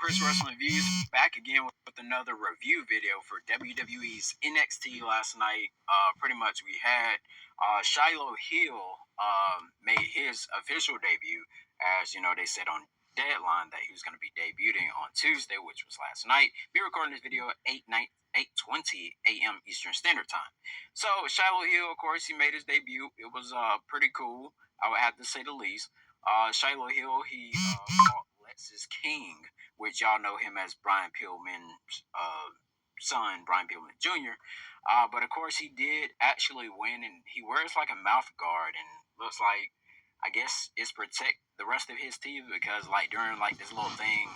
Chris Wrestling Reviews back again with another review video for WWE's NXT last night. Pretty much we had Shiloh Hill made his official debut, as you know they said on deadline that he was going to be debuting on Tuesday, which was last night. We're recording this video at 8:20 a.m. Eastern Standard Time. So Shiloh Hill, of course, he made his debut. It was pretty cool, I would have to say the least. Shiloh Hill, he fought Lexus King, which y'all know him as Brian Pillman's son, Brian Pillman Jr. But of course, he did actually win, and he wears like a mouth guard, and looks like, I guess it's protect the rest of his teeth, because like during like this little thing,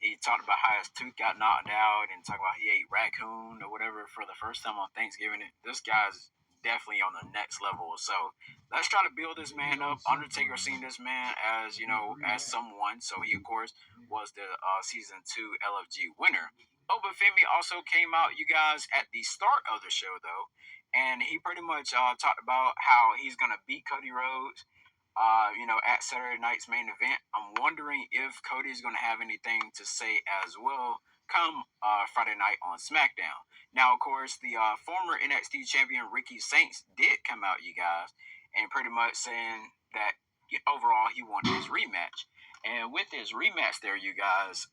he talked about how his tooth got knocked out and talked about he ate raccoon or whatever for the first time on Thanksgiving. This guy's definitely on the next level. So let's try to build this man up. Undertaker seen this man as, you know, as someone. So he, of course, was the season 2 LFG winner. Obafemi also came out, you guys, at the start of the show, though. And he pretty much talked about how he's going to beat Cody Rhodes, at Saturday night's main event. I'm wondering if Cody's going to have anything to say as well come Friday night on SmackDown. Now, of course, the former NXT champion Ricky Saints did come out, you guys, and pretty much saying that overall he wanted his rematch. And with his rematch there, you guys,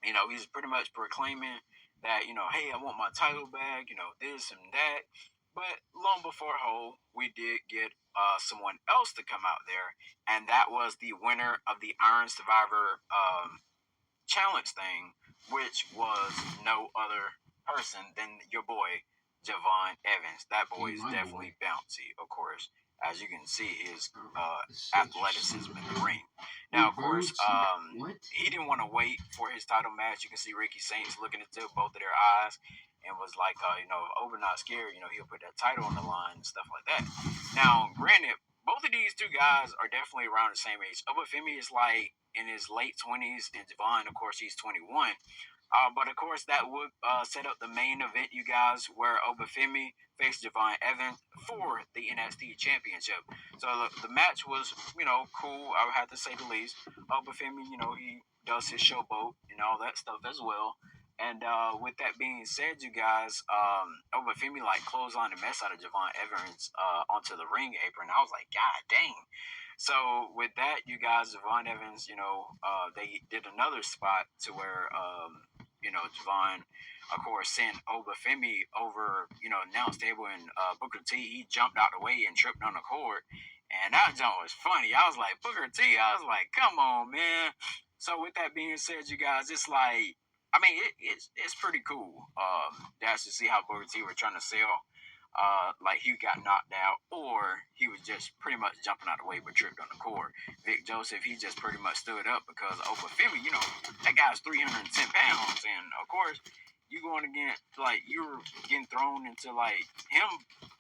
he's pretty much proclaiming that, hey, I want my title back, this and that. But long before we did get someone else to come out there, and that was the winner of the Iron Survivor challenge thing, which was no other person than your boy, Javon Evans. That boy is definitely bouncy, of course, as you can see his athleticism in the ring. Now, of course, he didn't want to wait for his title match. You can see Ricky Saints looking into both of their eyes and was like, if Oba not scared, he'll put that title on the line and stuff like that. Now, granted, both of these two guys are definitely around the same age. Obafemi is like in his late 20s, and Javon, of course, he's 21. But of course, that would set up the main event, you guys, where Obafemi faced Javon Evans for the NXT Championship. So the match was, cool, I would have to say the least. Obafemi, he does his showboat and all that stuff as well. And with that being said, you guys, Obafemi clotheslined the mess out of Javon Evans onto the ring apron. I was like, God dang. So with that, you guys, Javon Evans, they did another spot to where, Javon, of course, sent Obafemi over, announce table, and Booker T, he jumped out the way and tripped on the cord. And that jump was funny. I was like, Booker T, I was like, come on, man. So with that being said, you guys, it's like, it's pretty cool. That's to see how Booker T were trying to sell, like he got knocked out, or he was just pretty much jumping out of the way but tripped on the cord. Vic Joseph, he just pretty much stood up because Obafemi, that guy's 310 pounds, and of course, you going against, you're getting thrown into him.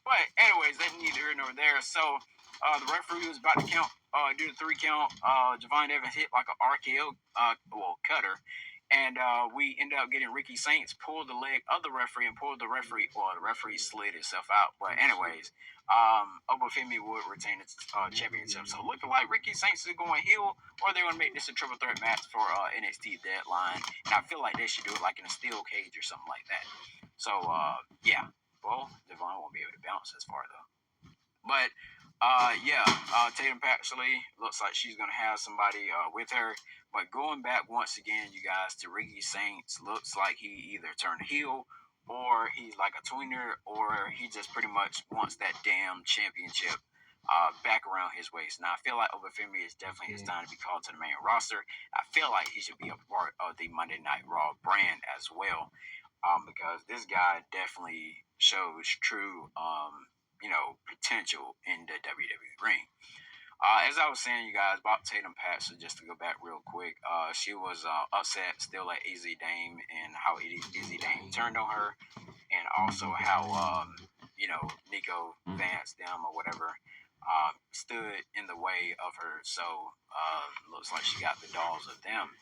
But anyways, that's neither here nor there. So the referee was about to count, do the 3 count. Javon Evans hit like an RKO, cutter. And we ended up getting Ricky Saints pull the leg of the referee and pulled the referee, the referee slid itself out. But anyways, Obafemi would retain its championship. So looking like Ricky Saints is going heel, or they're going to make this a triple threat match for NXT Deadline. And I feel like they should do it like in a steel cage or something like that. So, yeah. Well, Devon won't be able to bounce as far, though. But Tatum actually looks like she's going to have somebody with her. But going back once again, you guys, to Ricky Saints, looks like he either turned heel, or he's like a tweener, or he just pretty much wants that damn championship back around his waist. Now, I feel like Obafemi is definitely his time to be called to the main roster. I feel like he should be a part of the Monday Night Raw brand as well, because this guy definitely shows true potential in the WWE ring. As I was saying, you guys, about Tatum Paxton, just to go back real quick, she was upset still at Easy Dame and how Easy Dame turned on her, and also how, Nico Vance, them or whatever, stood in the way of her. So, looks like she got the dolls of them.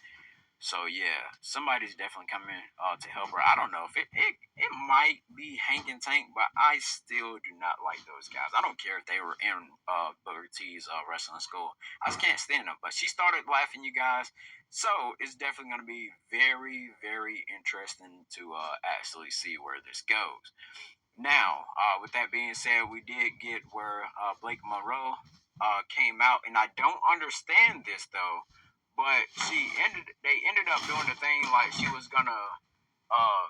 So yeah, somebody's definitely coming to help her. I don't know if it might be Hank and Tank, but I still do not like those guys. I don't care if they were in Booker T's wrestling school. I just can't stand them. But she started laughing, you guys, So it's definitely going to be very, very interesting to actually see where this goes. Now, with that being said, we did get where Blake Monroe came out, and I don't understand this though. But they ended up doing the thing like she was gonna, um,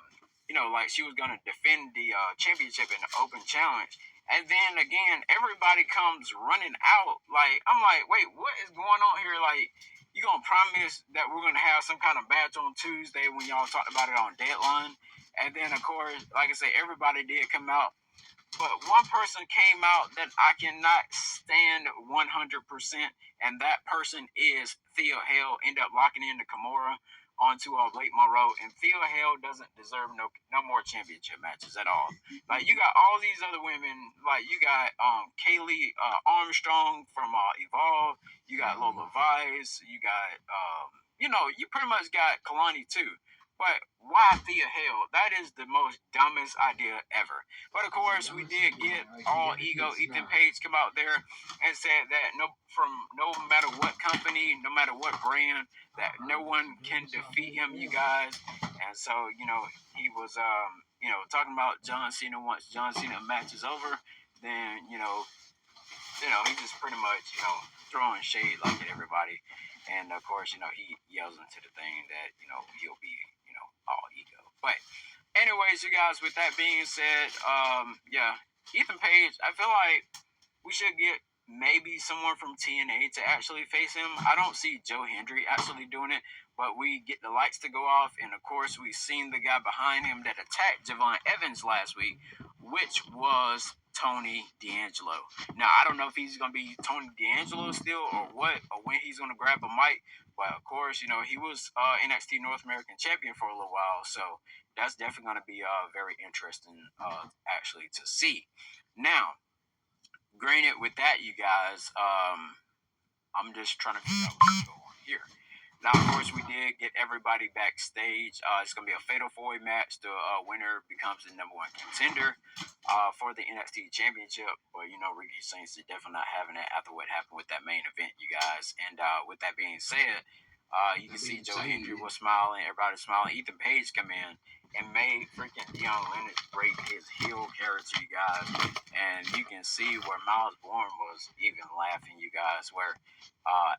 like she was gonna defend the championship in the Open Challenge, and then again, everybody comes running out. Like I'm like, wait, what is going on here? Like, you gonna promise that we're gonna have some kind of match on Tuesday when y'all talked about it on Deadline? And then, of course, like I say, everybody did come out. But one person came out that I cannot stand 100%, and that person is Thea Hale. End up locking in the Kimura onto Blake Monroe, and Thea Hale doesn't deserve no more championship matches at all. Like you got all these other women, like you got Kaylee Armstrong from Evolve, you got Lola Vice, you got you pretty much got Kalani too. But why Thea Hale? That is the most dumbest idea ever. But of course, we did get all ego. Ethan Page come out there and said that no matter what company, no matter what brand, that no one can defeat him, you guys. And so he was talking about John Cena. Once John Cena match is over, then he just pretty much throwing shade like at everybody. And of course, he yells into the thing that he'll be all ego. But anyways, you guys, with that being said, yeah, Ethan Page, I feel like we should get maybe someone from TNA to actually face him. I don't see Joe Hendry actually doing it, but we get the lights to go off, and of course, we've seen the guy behind him that attacked Javon Evans last week, which was Tony D'Angelo. Now, I don't know if he's going to be Tony D'Angelo still or what, or when he's going to grab a mic, but of course, he was NXT North American champion for a little while, so that's definitely going to be very interesting actually to see. Now, granted, with that, you guys, I'm just trying to figure out what's going on here. Now, of course, we did get everybody backstage. It's going to be a fatal four-way match. The winner becomes the number one contender for the NXT Championship. But, Ricky Saints is definitely not having it after what happened with that main event, you guys. And with that being said, you can see Joe Hendry was smiling. Everybody was smiling. Ethan Page come in and made freaking Dion Lennox break his heel character, you guys. And you can see where Miles Bourne was even laughing, you guys, where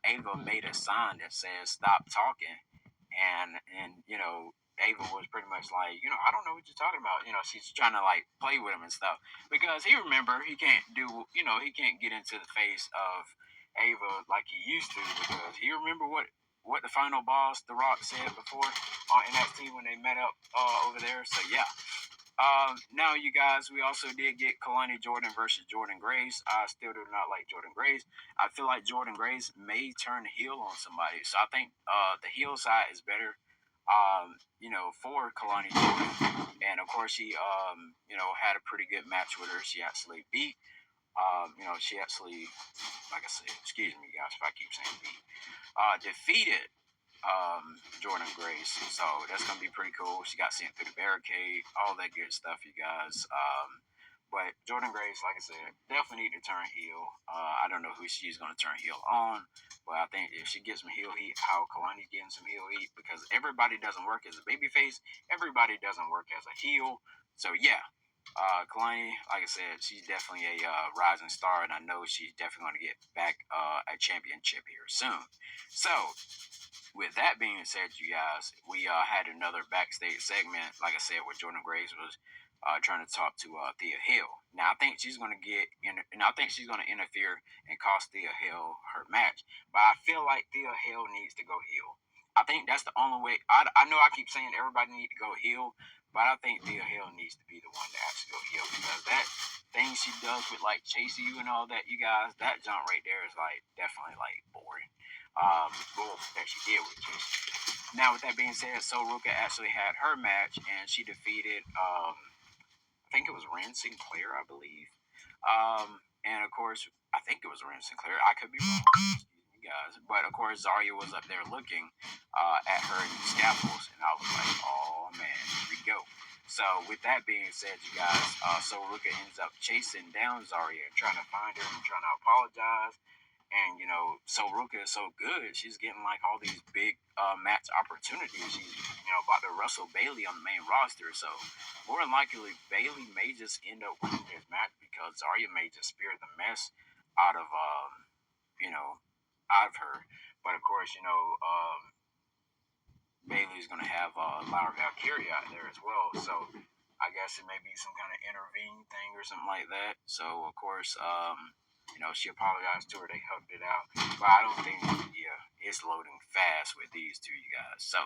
Ava made a sign that says "Stop talking," and Ava was pretty much like, I don't know what you're talking about. She's trying to like play with him and stuff because he can't do, he can't get into the face of Ava like he used to because he remember what the final boss, The Rock, said before on NXT when they met up over there. So yeah. Now, you guys, we also did get Kalani Jordan versus Jordan Grace. I still do not like Jordan Grace. I feel like Jordan Grace may turn heel on somebody. So I think the heel side is better, for Kalani Jordan. And of course, she, had a pretty good match with her. She actually beat, she actually, like I said, excuse me, guys, if I keep saying beat, defeated Jordan Grace. So that's gonna be pretty cool. She got sent through the barricade, all that good stuff, you guys. But Jordan Grace, like I said, definitely need to turn heel. I don't know who she's gonna turn heel on, but I think if she gets some heel heat, how Kalani's getting some heel heat, because everybody doesn't work as a babyface, everybody doesn't work as a heel. So yeah. Kalani, like I said, she's definitely a rising star, and I know she's definitely going to get back a championship here soon. So, with that being said, you guys, we had another backstage segment, like I said, where Jordan Grace was trying to talk to Thea Hill. Now, I think she's going to interfere and cost Thea Hill her match. But I feel like Thea Hill needs to go heel. I think that's the only way. I know I keep saying everybody needs to go heel, but I think Thea Hill needs to be the one to actually go heel because that thing she does with like chasing you and all that, you guys, that jump right there is like definitely like boring. That she did with Chase. Now, with that being said, Ruka actually had her match and she defeated, I think it was Ren Sinclair, I believe. And of course, I think it was Ren Sinclair. I could be wrong. Excuse me, guys. But of course, Zarya was up there looking at her in the scaffolds, and I was like, oh man, here we go. So, with that being said, you guys, Ruka ends up chasing down Zarya, trying to find her and trying to apologize. And so Ruka is so good. She's getting like all these big match opportunities. She's about to wrestle Bailey on the main roster. So more than likely, Bailey may just end up winning this match because Zarya may just spear the mess out of you know out of her. But of course, Bailey's gonna have Laura Valkyria out there as well. So I guess it may be some kind of intervene thing or something like that. So of course, she apologized to her. They hugged it out, but I don't think it's loading fast with these two, you guys. So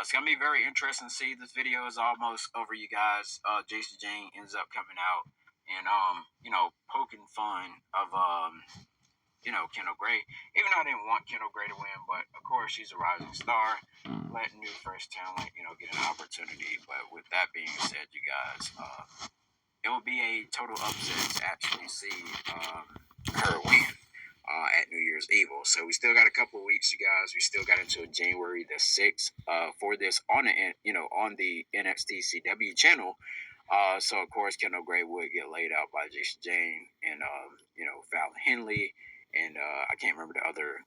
it's gonna be very interesting to see. This video is almost over, you guys. Jason Jane ends up coming out and poking fun of Kendall Gray. Even though I didn't want Kendall Gray to win, but of course she's a rising star. Let new fresh talent, get an opportunity. But with that being said, you guys, it will be a total upset to actually see her win at New Year's Evil. So we still got a couple of weeks, you guys. We still got until January the 6th for this on the NXT CW channel. So of course Kendall Gray would get laid out by Jason Jane and Fallon Henley and I can't remember the other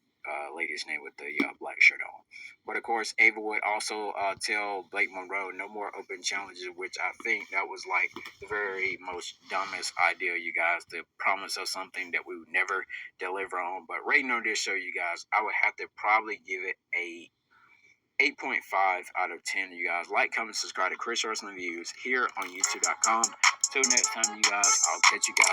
lady's name with the black shirt on. But of course, Ava would also tell Blake Monroe no more open challenges, which I think that was like the very most dumbest idea, you guys, to promise us something that we would never deliver on. But rating on this show, you guys, I would have to probably give it a 8.5 out of 10, you guys. Like, comment, subscribe to Chris Wrestling Views here on YouTube.com. Till next time, you guys, I'll catch you guys.